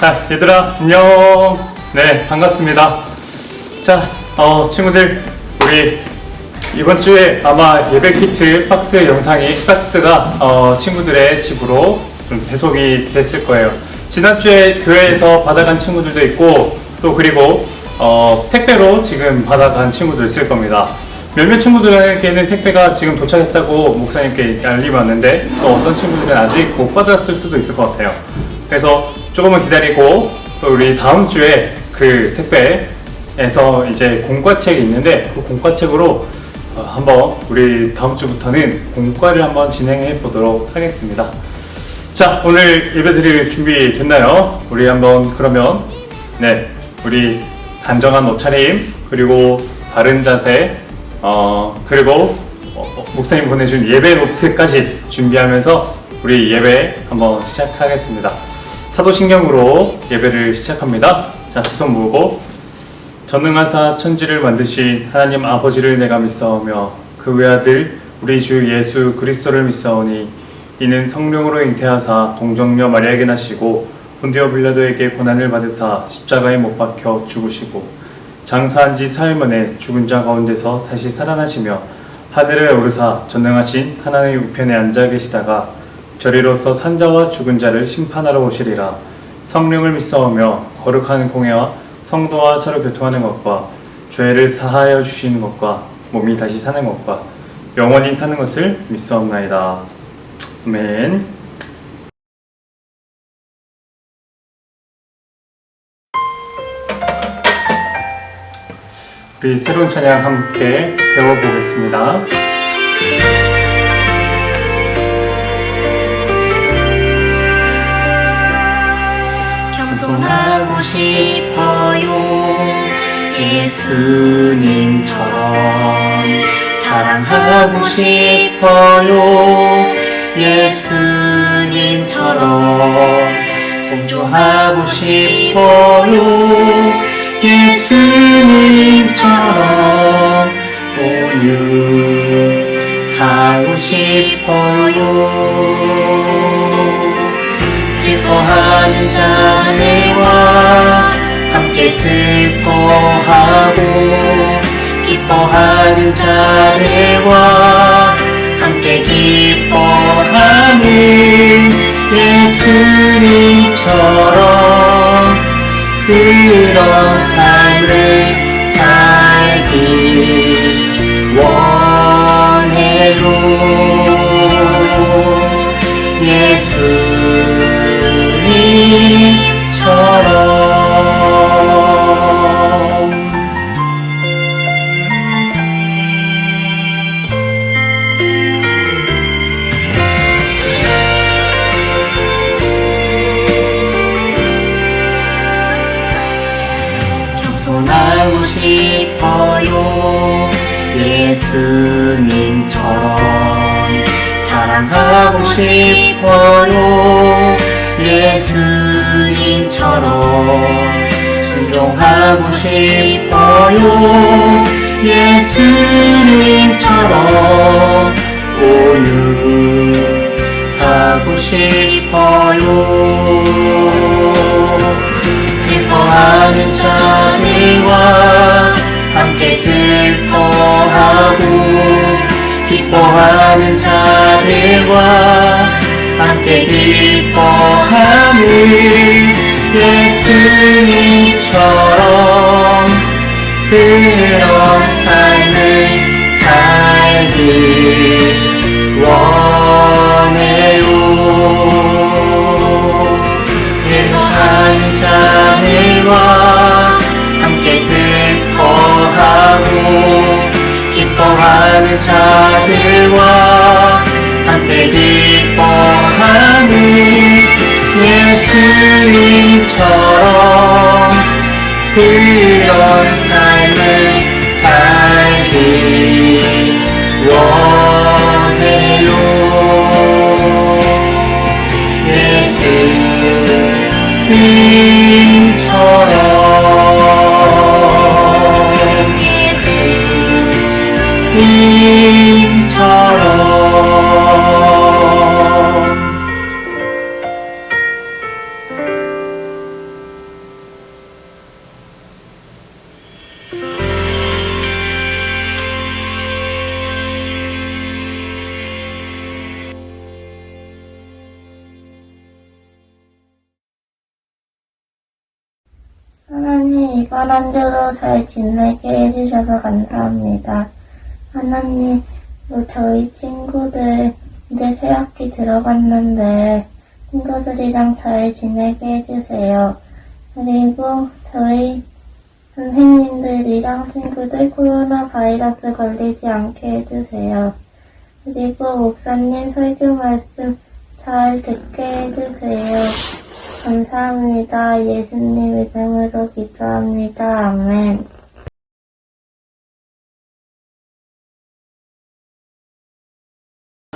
자, 얘들아, 안녕. 네, 반갑습니다. 자, 친구들, 우리 이번 주에 아마 예배 키트 박스가 친구들의 집으로 좀 배송이 됐을 거예요. 지난주에 교회에서 받아간 친구들도 있고, 또 그리고 택배로 지금 받아간 친구도 있을 겁니다. 몇몇 친구들에게는 택배가 지금 도착했다고 목사님께 알림이 왔는데, 또 어떤 친구들은 아직 못 받았을 수도 있을 것 같아요. 그래서 조금만 기다리고, 또 우리 다음 주에 그 택배에서 이제 공과책이 있는데, 그 공과책으로 한번 우리 다음 주부터는 공과를 한번 진행해 보도록 하겠습니다. 자, 오늘 예배 드릴 준비 됐나요? 우리 한번 그러면 우리 단정한 옷차림, 그리고 바른 자세, 그리고 목사님 보내준 예배 노트까지 준비하면서 우리 예배 한번 시작하겠습니다. 사도신경으로 예배를 시작합니다. 자, 두 손 모으고, 전능하사 천지를 만드신 하나님 아버지를 내가 믿사오며 그 외아들 우리 주 예수 그리스도를 믿사오니 이는 성령으로 잉태하사 동정녀 마리아에게 나시고 본디오 빌라도에게 고난을 받으사 십자가에 못 박혀 죽으시고 장사한 지 사흘 만에 죽은 자 가운데서 다시 살아나시며 하늘에 오르사 전능하신 하나님의 우편에 앉아 계시다가 저리로서 산자와 죽은 자를 심판하러 오시리라. 성령을 믿사오며 거룩한 공예와 성도와 서로 교통하는 것과 죄를 사하여 주시는 것과 몸이 다시 사는 것과 영원히 사는 것을 믿사옵나이다. 아멘. 우리 새로운 찬양 함께 배워보겠습니다. 겸손하고 싶어요. 예수님처럼 사랑하고 싶어요. 예수님처럼 순종하고 싶어요. 예수님처럼 온유하고 싶어요. 슬퍼하는 자들과 함께 슬퍼하고 기뻐하는 자들과 함께 기뻐하는 예수님처럼 그런 삶을 살기 원해요. 예수님처럼. 겸손하고 싶어요. 예수님처럼 사랑하고 싶어요. 예수님처럼 순종하고 싶어요. 예수님처럼 온유하고 싶어요. 슬퍼하는 자들과 함께 슬퍼하고 기뻐하는 자들과 함께 기뻐하는 예수님처럼 그런 삶을 살기 원해요. 슬퍼하는 자들과 함께 슬퍼하고 기뻐하는 자들과 함께 기뻐하는 예수님처럼 그런 삶을 살기 원해요. 예수님처럼. 예수님처럼. 하나님, 이번 한 주도 잘 지내게 해주셔서 감사합니다. 하나님, 저희 친구들 이제 새학기 들어갔는데 친구들이랑 잘 지내게 해주세요. 그리고 저희 선생님들이랑 친구들 코로나 바이러스 걸리지 않게 해주세요. 그리고 목사님 설교 말씀 잘 듣게 해주세요. 감사합니다. 예수님 이름으로 기도합니다. 아멘.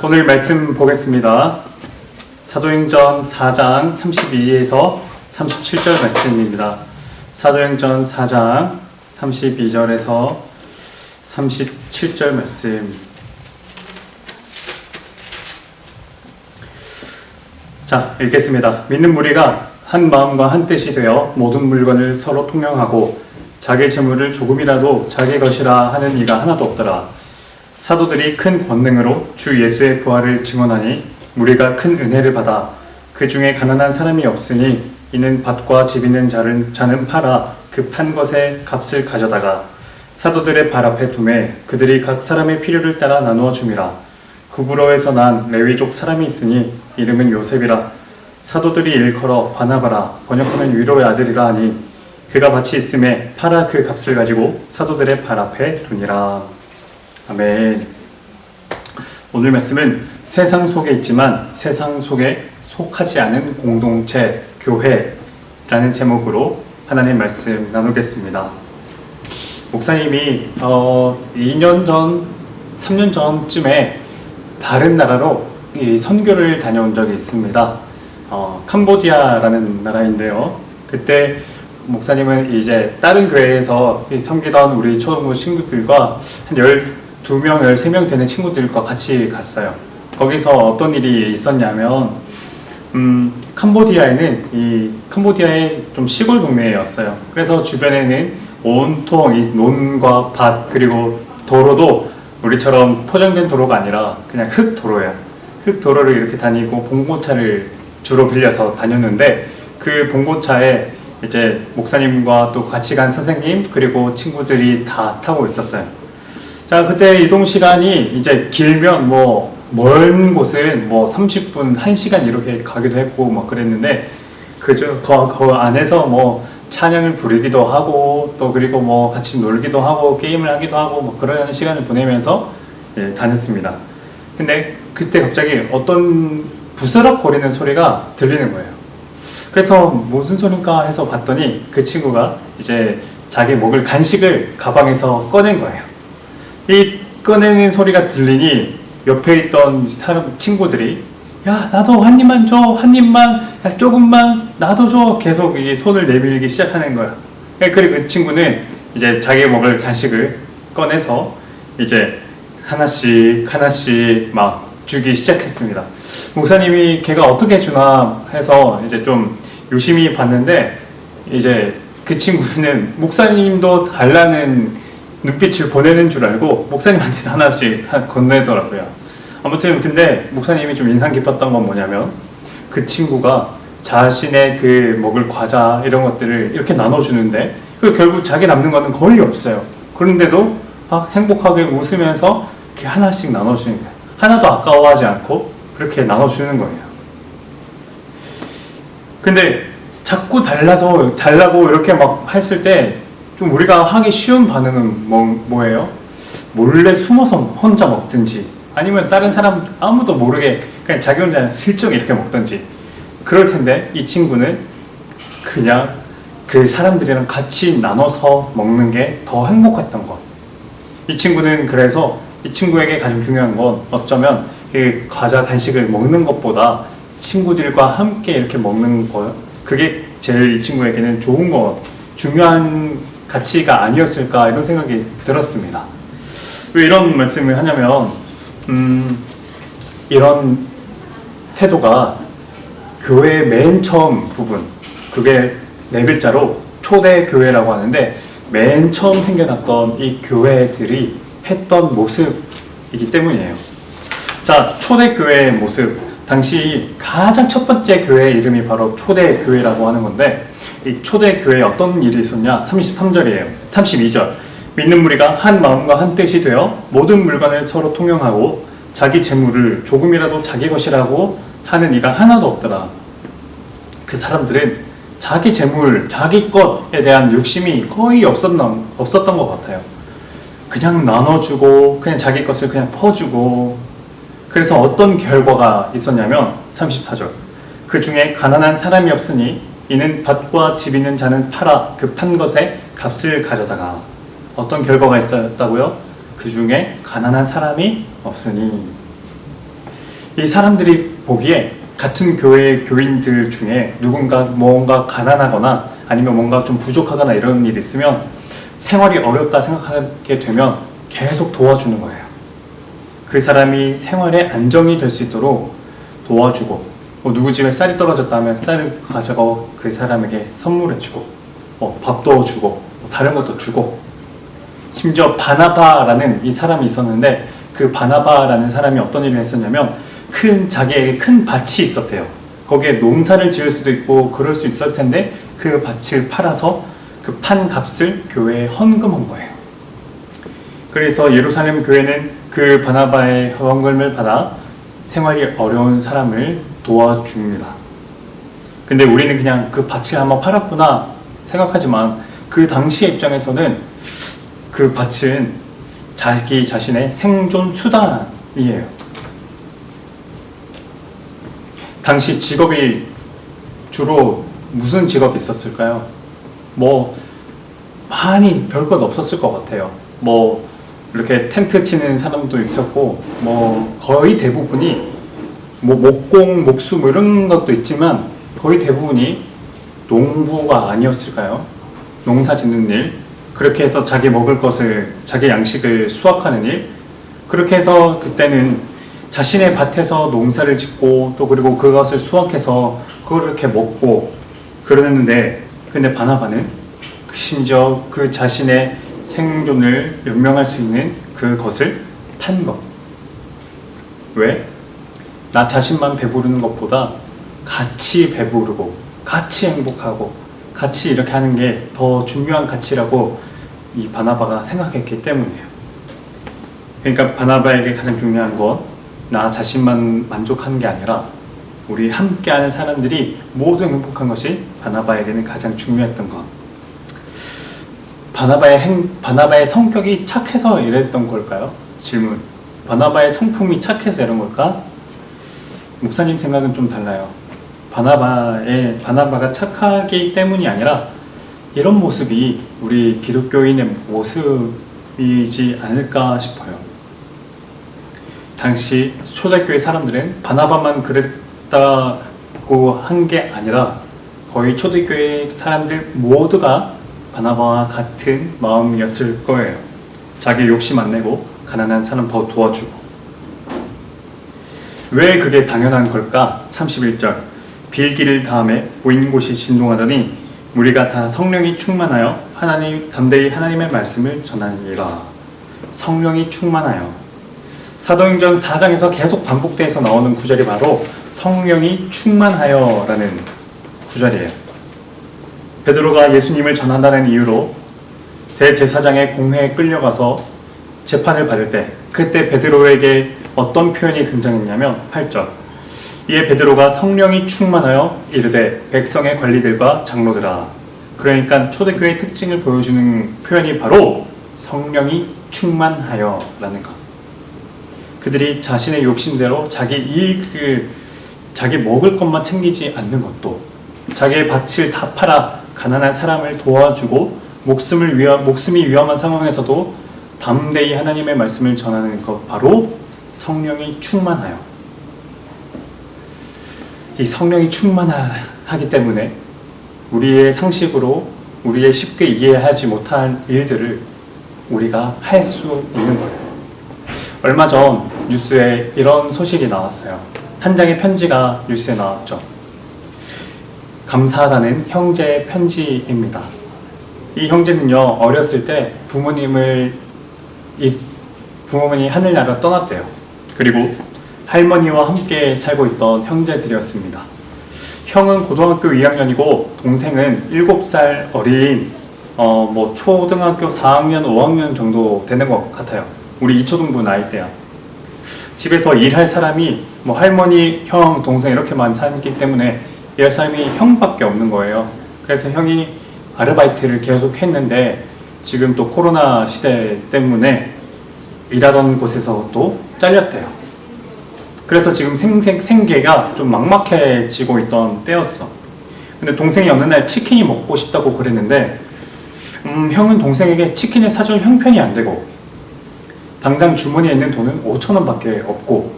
오늘 말씀 보겠습니다. 사도행전 4장 32에서 37절 말씀입니다. 사도행전 4장 32절에서 37절 말씀. 자, 읽겠습니다. 믿는 무리가 한 마음과 한 뜻이 되어 모든 물건을 서로 통용하고 자기 재물을 조금이라도 자기 것이라 하는 이가 하나도 없더라. 사도들이 큰 권능으로 주 예수의 부활을 증언하니 무리가 큰 은혜를 받아 그 중에 가난한 사람이 없으니 이는 밭과 집 있는 자는 팔아 그 판 것의 값을 가져다가 사도들의 발 앞에 두매 그들이 각 사람의 필요를 따라 나누어 줌이라. 구브로에서 난 레위족 사람이 있으니 이름은 요셉이라. 사도들이 일컬어 바나바라 번역하면 위로의 아들이라 하니 그가 밭이 있음에 팔아 그 값을 가지고 사도들의 발 앞에 두니라. 아멘. 오늘 말씀은 세상 속에 있지만 세상 속에 속하지 않은 공동체, 교회라는 제목으로 하나님 말씀 나누겠습니다. 목사님이 2년 전, 3년 전쯤에 다른 나라로 이 선교를 다녀온 적이 있습니다. 캄보디아라는 나라인데요. 그때 목사님은 이제 다른 교회에서 섬기던 우리 초등부 친구들과 한 12명, 13명 되는 친구들과 같이 갔어요. 거기서 어떤 일이 있었냐면 캄보디아의 좀 시골 동네였어요. 그래서 주변에는 온통 이 논과 밭 그리고 도로도 우리처럼 포장된 도로가 아니라 그냥 흙도로예요. 흙도로를 이렇게 다니고 봉고차를 주로 빌려서 다녔는데 그 봉고차에 이제 목사님과 또 같이 간 선생님 그리고 친구들이 다 타고 있었어요. 자, 그때 이동 시간이 이제 길면 먼 곳은 30분, 1시간 이렇게 가기도 했고 막 그랬는데 그 안에서 찬양을 부르기도 하고 또 그리고 같이 놀기도 하고 게임을 하기도 하고 그런 시간을 보내면서 다녔습니다. 근데 그때 갑자기 어떤 부스럭거리는 소리가 들리는 거예요. 그래서 무슨 소린가 해서 봤더니 그 친구가 이제 자기 먹을 간식을 가방에서 꺼낸 거예요. 이 꺼내는 소리가 들리니 옆에 있던 친구들이 야 나도 한 입만 줘, 한 입만, 야 조금만 나도 줘, 계속 이제 손을 내밀기 시작하는 거야. 그리고 그 친구는 이제 자기 먹을 간식을 꺼내서 이제 하나씩 막 주기 시작했습니다. 목사님이 걔가 어떻게 주나 해서 이제 좀 유심히 봤는데 이제 그 친구는 목사님도 달라는 눈빛을 보내는 줄 알고 목사님한테도 하나씩 건네더라고요. 아무튼 근데 목사님이 좀 인상 깊었던 건 뭐냐면 그 친구가 자신의 그 먹을 과자 이런 것들을 이렇게 나눠주는데 결국 자기 남는 거는 거의 없어요. 그런데도 행복하게 웃으면서 이렇게 하나씩 나눠주는 거예요. 하나도 아까워하지 않고 그렇게 나눠주는 거예요. 근데 자꾸 달라고 이렇게 막 했을 때 좀 우리가 하기 쉬운 반응은 뭐예요? 몰래 숨어서 혼자 먹든지 아니면 다른 사람 아무도 모르게 그냥 자기 혼자 슬쩍 이렇게 먹든지 그럴 텐데 이 친구는 그냥 그 사람들이랑 같이 나눠서 먹는 게 더 행복했던 것. 이 친구는 그래서 이 친구에게 가장 중요한 건 어쩌면 그 과자 간식을 먹는 것보다 친구들과 함께 이렇게 먹는 거 그게 제일 이 친구에게는 좋은 거 중요한 가치가 아니었을까 이런 생각이 들었습니다. 왜 이런 말씀을 하냐면 이런 태도가 교회의 맨 처음 부분 그게 4글자로 초대교회라고 하는데 맨 처음 생겨났던 이 교회들이 했던 모습이기 때문이에요. 자, 초대교회의 모습 당시 가장 첫 번째 교회의 이름이 바로 초대교회라고 하는 건데 이 초대교회에 어떤 일이 있었냐? 33절이에요. 32절. 믿는 무리가 한 마음과 한 뜻이 되어 모든 물건을 서로 통용하고 자기 재물을 조금이라도 자기 것이라고 하는 이가 하나도 없더라. 그 사람들은 자기 재물, 자기 것에 대한 욕심이 거의 없었던 것 같아요. 그냥 나눠주고 그냥 자기 것을 그냥 퍼주고, 그래서 어떤 결과가 있었냐면 34절. 그 중에 가난한 사람이 없으니 이는 밭과 집 있는 자는 팔아 그 판 것의 값을 가져다가. 어떤 결과가 있었다고요? 그 중에 가난한 사람이 없으니. 이 사람들이 보기에 같은 교회 교인들 중에 누군가 뭔가 가난하거나 아니면 뭔가 좀 부족하거나 이런 일이 있으면 생활이 어렵다 생각하게 되면 계속 도와주는 거예요. 그 사람이 생활에 안정이 될 수 있도록 도와주고, 누구 집에 쌀이 떨어졌다 하면 쌀을 가져가 그 사람에게 선물해주고, 밥도 주고, 다른 것도 주고. 심지어 바나바라는 이 사람이 있었는데, 그 바나바라는 사람이 어떤 일을 했었냐면 자기에게 큰 밭이 있었대요. 거기에 농사를 지을 수도 있고 그럴 수 있을 텐데 그 밭을 팔아서 그 판 값을 교회에 헌금한 거예요. 그래서 예루살렘 교회는 그 바나바의 헌금을 받아 생활이 어려운 사람을 도와줍니다. 근데 우리는 그냥 그 밭을 한번 팔았구나 생각하지만 그 당시의 입장에서는 그 밭은 자기 자신의 생존 수단이에요. 당시 직업이 주로 무슨 직업이 있었을까요? 많이 별것 없었을 것 같아요. 이렇게 텐트 치는 사람도 있었고, 거의 대부분이 목공, 목수 이런 것도 있지만 거의 대부분이 농부가 아니었을까요? 농사 짓는 일, 그렇게 해서 자기 먹을 것을, 자기 양식을 수확하는 일, 그렇게 해서 그때는 자신의 밭에서 농사를 짓고 또 그리고 그것을 수확해서 그걸 이렇게 먹고 그러는데, 근데 바나바는 심지어 그 자신의 생존을 연명할 수 있는 그것을 판 것. 왜? 나 자신만 배부르는 것보다 같이 배부르고 같이 행복하고 같이 이렇게 하는 게 더 중요한 가치라고 이 바나바가 생각했기 때문이에요. 그러니까 바나바에게 가장 중요한 건 나 자신만 만족하는 게 아니라 우리 함께하는 사람들이 모두 행복한 것이 바나바에게는 가장 중요했던 것. 바나바의 성격이 착해서 이랬던 걸까요? 질문. 바나바의 성품이 착해서 이런 걸까? 목사님 생각은 좀 달라요. 바나바가 착하기 때문이 아니라 이런 모습이 우리 기독교인의 모습이지 않을까 싶어요. 당시 초대교회 사람들은 바나바만 그랬다고 한 게 아니라 거의 초대교회 사람들 모두가 바나바와 같은 마음이었을 거예요. 자기 욕심 안 내고 가난한 사람 더 도와주고. 왜 그게 당연한 걸까? 31절. 빌기를 다음에 보이는 곳이 진동하더니 무리가 다 성령이 충만하여 담대히 하나님의 말씀을 전하니라. 성령이 충만하여. 사도행전 4장에서 계속 반복돼서 나오는 구절이 바로 성령이 충만하여 라는 구절이에요. 베드로가 예수님을 전한다는 이유로 대제사장의 공회에 끌려가서 재판을 받을 때, 그때 베드로에게 어떤 표현이 등장했냐면 8절. 이에 베드로가 성령이 충만하여 이르되 백성의 관리들과 장로들아. 그러니까 초대교회의 특징을 보여주는 표현이 바로 성령이 충만하여 라는 것. 그들이 자신의 욕심대로 자기 이익을, 자기 먹을 것만 챙기지 않는 것도, 자기의 밭을 다 팔아 가난한 사람을 도와주고 목숨이 위험한 상황에서도 담대히 하나님의 말씀을 전하는 것, 바로 성령이 충만하여. 이 성령이 충만하기 때문에 우리의 상식으로 우리의 쉽게 이해하지 못할 일들을 우리가 할 수 있는 거예요. 얼마 전 뉴스에 이런 소식이 나왔어요. 한 장의 편지가 뉴스에 나왔죠. 감사하다는 형제의 편지입니다. 이 형제는요, 어렸을 때 부모님이 하늘나라 떠났대요. 그리고 할머니와 함께 살고 있던 형제들이었습니다. 형은 고등학교 2학년이고 동생은 7살 어린 뭐 초등학교 4학년, 5학년 정도 되는 것 같아요. 우리 이초동부 나이 때야. 집에서 일할 사람이 뭐 할머니, 형, 동생 이렇게만 살기 때문에 일할 사람이 형밖에 없는 거예요. 그래서 형이 아르바이트를 계속 했는데 지금 또 코로나 시대 때문에 일하던 곳에서 또 잘렸대요. 그래서 지금 생계가 좀 막막해지고 있던 때였어. 근데 동생이 어느 날 치킨이 먹고 싶다고 그랬는데 형은 동생에게 치킨을 사줄 형편이 안 되고 당장 주머니에 있는 돈은 5,000원 밖에 없고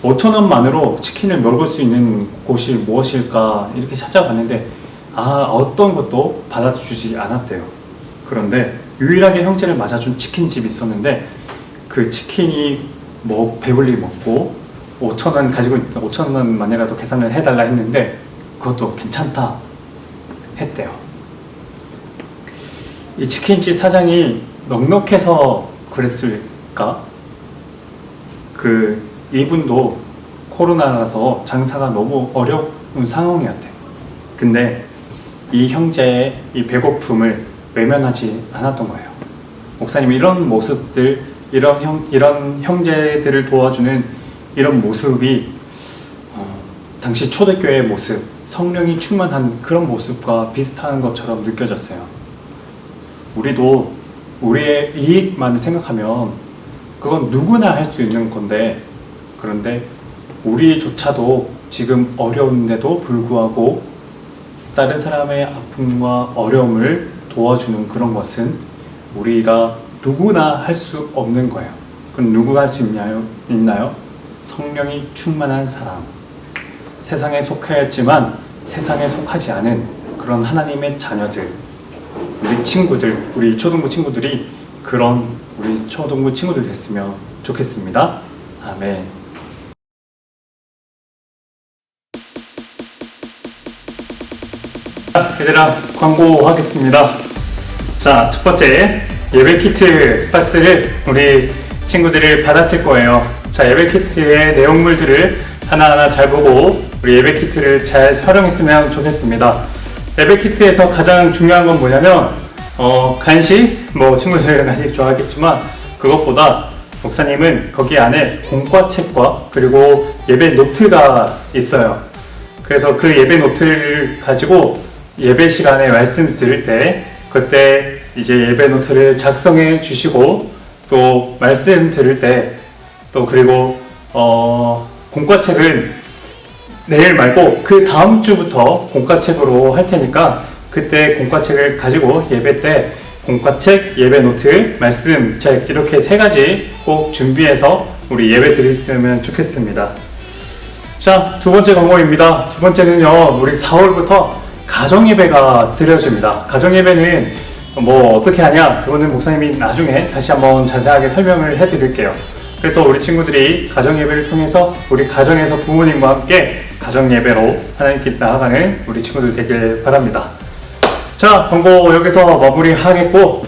5,000원만으로 치킨을 먹을 수 있는 곳이 무엇일까 이렇게 찾아봤는데 어떤 것도 받아주지 않았대요. 그런데 유일하게 형제를 맞아준 치킨집이 있었는데 그 치킨이 뭐 배불리 먹고 5,000원 가지고 있던 5,000원만이라도 계산을 해달라 했는데 그것도 괜찮다 했대요. 이 치킨집 사장이 넉넉해서 그랬을까? 이분도 코로나라서 장사가 너무 어려운 상황이었대. 근데 이 형제의 이 배고픔을 외면하지 않았던 거예요. 목사님이 이런 모습들, 이런 형제들을 도와주는 이런 모습이 당시 초대교회의 모습, 성령이 충만한 그런 모습과 비슷한 것처럼 느껴졌어요. 우리도 우리의 이익만 생각하면 그건 누구나 할 수 있는 건데, 그런데 우리조차도 지금 어려운데도 불구하고 다른 사람의 아픔과 어려움을 도와주는 그런 것은 우리가 누구나 할 수 없는 거예요. 그럼 누구가 할 수 있나요? 성령이 충만한 사람. 세상에 속하였지만 세상에 속하지 않은 그런 하나님의 자녀들, 우리 친구들, 우리 초등부 친구들이 그런 우리 초등부 친구들 됐으면 좋겠습니다. 아멘. 얘들아, 광고하겠습니다. 자, 첫 번째 예배 키트 박스를 우리 친구들이 받았을 거예요. 자, 예배 키트의 내용물들을 하나하나 잘 보고 우리 예배 키트를 잘 활용했으면 좋겠습니다. 예배 키트에서 가장 중요한 건 뭐냐면 간식, 뭐 친구들은 간식 좋아하겠지만 그것보다 목사님은 거기 안에 공과책과 그리고 예배 노트가 있어요. 그래서 그 예배 노트를 가지고 예배 시간에 말씀 들을 때 그때 이제 예배 노트를 작성해 주시고 또 말씀 들을 때 또 그리고 공과책은 내일 말고 그 다음 주부터 공과책으로 할 테니까 그때 공과책을 가지고 예배 때 공과책, 예배 노트, 말씀 책 이렇게 세 가지 꼭 준비해서 우리 예배 드렸으면 좋겠습니다. 자, 두 번째 광고입니다. 두 번째는요, 우리 4월부터 가정예배가 드려집니다. 가정예배는 뭐 어떻게 하냐, 그거는 목사님이 나중에 다시 한번 자세하게 설명을 해드릴게요. 그래서 우리 친구들이 가정예배를 통해서 우리 가정에서 부모님과 함께 가정예배로 하나님께 나아가는 우리 친구들 되길 바랍니다. 자, 광고 여기서 마무리하겠고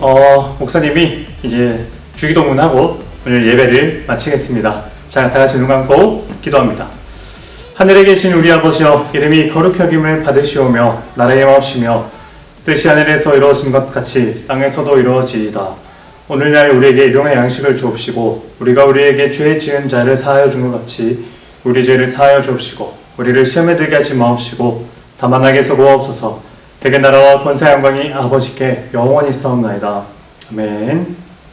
목사님이 이제 주기도문하고 오늘 예배를 마치겠습니다. 자, 다같이 눈 감고 기도합니다. 하늘에 계신 우리 아버지여, 이름이 거룩히 여김을 받으시오며 나라의 마옵시며 뜻이 하늘에서 이루어진 것 같이 땅에서도 이루어지이다. 오늘날 우리에게 일용할 양식을 주옵시고 우리가 우리에게 죄 지은 자를 사하여 준 것 같이 우리 죄를 사하여 주옵시고 우리를 시험에 들게 하지 마옵시고 다만 악에서 구하옵소서. 대개 나라와 권세 영광이 아버지께 영원히 있사옵나이다. 아멘.